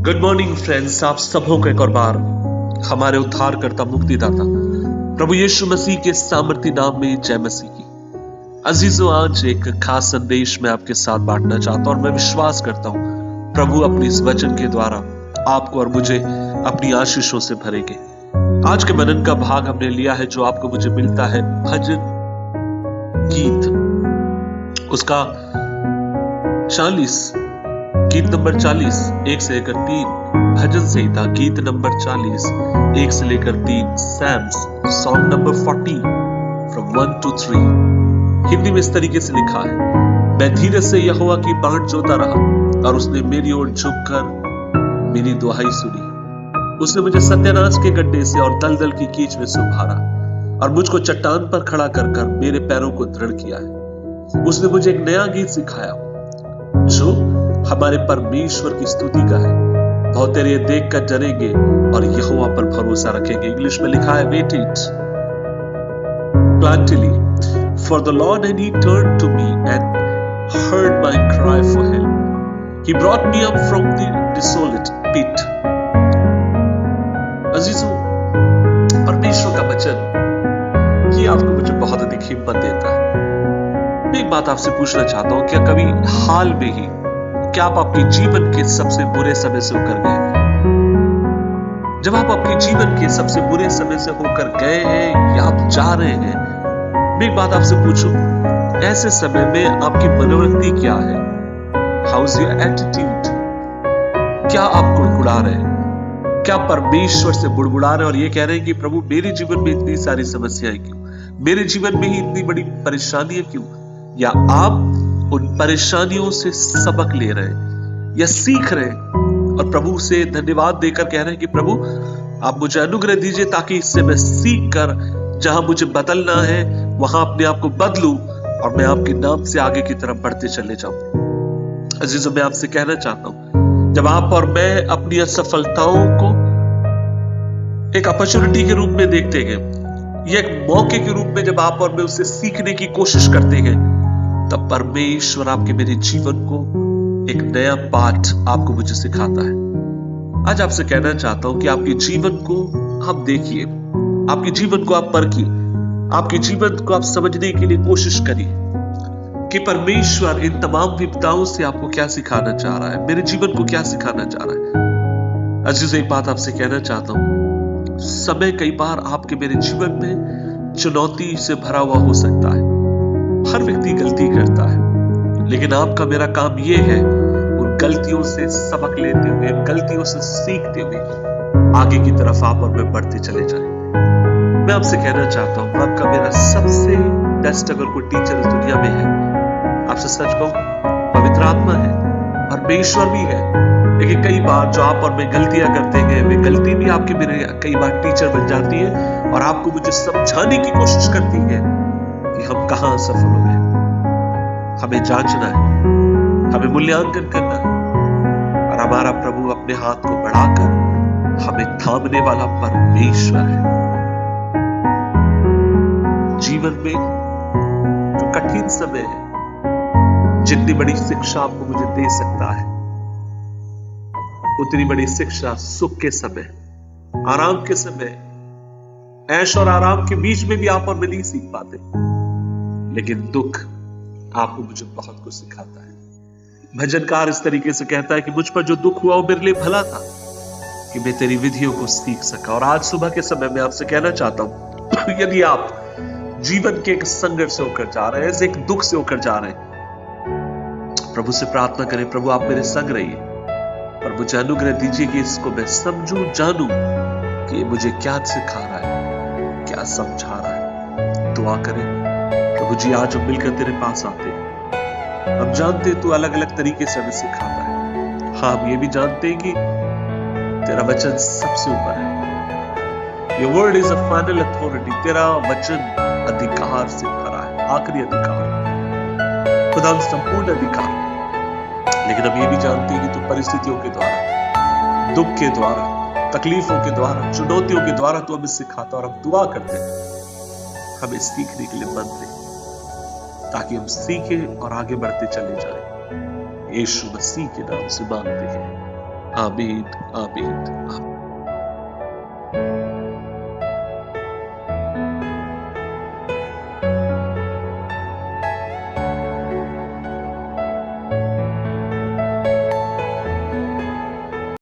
Good morning friends, आप सबों को एक और बार हमारे उद्धारकर्ता मुक्तिदाता प्रभु यीशु मसीह के सामर्थी नाम में जय मसीह की। अजीजों, आज एक खास संदेश मैं आपके साथ बांटना चाहता हूं और मैं विश्वास करता हूं प्रभु अपनी इस वचन के द्वारा आपको और मुझे अपनी आशीषों से भरेंगे। आज के मनन का भाग हमने लिया है जो आपको मुझे मिलता है भजन गीत, उसका 40 गीत नंबर 40 1 से लेकर 3, भजन संहिता गीत नंबर 40 1 से लेकर 3, psalms song number 40 from 1 to 3। Hindi में इस तरीके से लिखा है, मैं धीरज से यहोवा की बाट जोता रहा और उसने मेरी ओर झुककर मेरी दुहाई सुनी। उसने मुझे सत्यानाश के गड्ढे से और दलदल की कीच में से उभारा और मुझको चट्टान पर खड़ा कर कर मेरे पैरों को दृढ़ किया है। उसने मुझे एक नया गीत सिखाया जो हमारे परमेश्वर की स्तुति का है। बहुत तेरे देख कर डरेंगे और यहोवा पर भरोसा रखेंगे। इंग्लिश में लिखा है, wait it plantily for the Lord, and he turned to me and heard my cry for help. He brought me up from the desolate pit. अजीजों, परमेश्वर का वचन ये आपको मुझे बहुत अधिक हिम्मत देता है। मैं एक बात आपसे पूछना चाहता हूं, क्या कभी हाल में ही क्या आप अपने जीवन के सबसे बुरे समय से होकर गए? जब आप अपने जीवन के सबसे बुरे समय से होकर गए हैं या आप जा रहे हैं, मैं एक बात आपसे पूछूं, ऐसे समय में आपकी मनोवृत्ति क्या है? How is your attitude? क्या आप गुड़गुड़ा रहे हैं? क्या परमेश्वर से बुड़बुड़ा रहे हैं और ये कह रहे हैं कि प्रभु मेरे जीवन में इतनी सारी समस्याएं क्यों, मेरे जीवन में ही इतनी बड़ी परेशानियां क्यों? या आप उन परेशानियों से सबक ले रहे हैं या सीख रहे हैं और प्रभु से धन्यवाद देकर कह रहे हैं कि प्रभु आप मुझे अनुग्रह दीजिए ताकि इससे मैं सीख कर जहां मुझे बदलना है वहां अपने आप को बदलूं और मैं आपके नाम से आगे की तरफ बढ़ते चले जाऊं। अजीजों, मैं आपसे कहना चाहता हूं, जब आप और मैं अपनी असफलताओं को एक अपॉर्चुनिटी के रूप में देखते हैं या एक मौके के रूप में जब आप और मैं उससे सीखने की कोशिश करते हैं, तब परमेश्वर आपके मेरे जीवन को एक नया पाठ आपको मुझे सिखाता है। आज आपसे कहना चाहता हूं कि आपके जीवन को आप देखिए, आपके जीवन को आप परखिए, आपके जीवन को आप समझने के लिए कोशिश करिए कि परमेश्वर इन तमाम विपदाओं से आपको क्या सिखाना चाह रहा है, मेरे जीवन को क्या सिखाना चाह रहा है। अजीजों, एक बात आपसे कहना चाहता हूं, समय कई बार आपके मेरे जीवन में चुनौती से भरा हुआ हो सकता है। हर व्यक्ति गलती करता है, लेकिन आपका मेरा काम यह है उन गलतियों से सबक लेते हुए, गलतियों से सीखते हुए आगे की तरफ आप और मैं बढ़ते चले जाएं। मैं आपसे कहना चाहता हूं, आपका मेरा सबसे बेस्ट अगर कोई टीचर इस दुनिया में है, आपसे सच कहूं, पवित्र आत्मा है, परमेश्वर भी है। लेकिन कई बार जो आप और मैं गलतियां करते हैं, वे गलती भी आपके मेरे कई बार टीचर बन जाती है और आपको मुझे समझाने की कोशिश करती है कि हम कहां असफल हो गए। हमें जांचना है, हमें मूल्यांकन करना है और हमारा प्रभु अपने हाथ को बढ़ाकर हमें थामने वाला परमेश्वर है। जीवन में जो कठिन समय है, जितनी बड़ी शिक्षा आपको मुझे दे सकता है, उतनी बड़ी शिक्षा सुख के समय, आराम के समय, ऐश और आराम के बीच में भी आप और मैं नहीं सीख पाते। लेकिन दुख आपको मुझे बहुत कुछ सिखाता है। भजनकार इस तरीके से कहता है कि मुझ पर जो दुख हुआ वो मेरे लिए भला था कि मैं तेरी विधियों को सीख सका। और आज सुबह के समय में आपसे कहना चाहता हूं, यदि आप जीवन के एक संघर्ष से होकर जा रहे हैं, एक दुख से होकर जा रहे हैं, प्रभु से प्रार्थना करें, प्रभु आप मेरे संग रहिए और मुझे अनुग्रह दीजिए कि इसको मैं समझूं, जानूं कि मुझे क्या सिखा रहा है, क्या समझा रहा है। दुआ करें, प्रभु जी आज हम मिलकर तेरे पास आते हैं। हम जानते हैं तू अलग अलग तरीके से हमें सिखाता है। हाँ, हम ये भी जानते हैं कि तेरा वचन सबसे ऊपर है। Your word is a final authority। तेरा वचन अधिकार से भरा है, आखिरी अधिकार, खुदा संपूर्ण अधिकार। लेकिन हम ये भी जानते हैं कि तू परिस्थितियों के द्वारा, दुख के द्वारा, तकलीफों के द्वारा, चुनौतियों के द्वारा तू हमें सिखाता। और हम दुआ करते हैं हमें सीखने के लिए मन दे ताकि हम सीखें और आगे बढ़ते चले जाएं। यीशु मसीह के नाम से मांगते हैं, आमीन, आमीन, आमीन।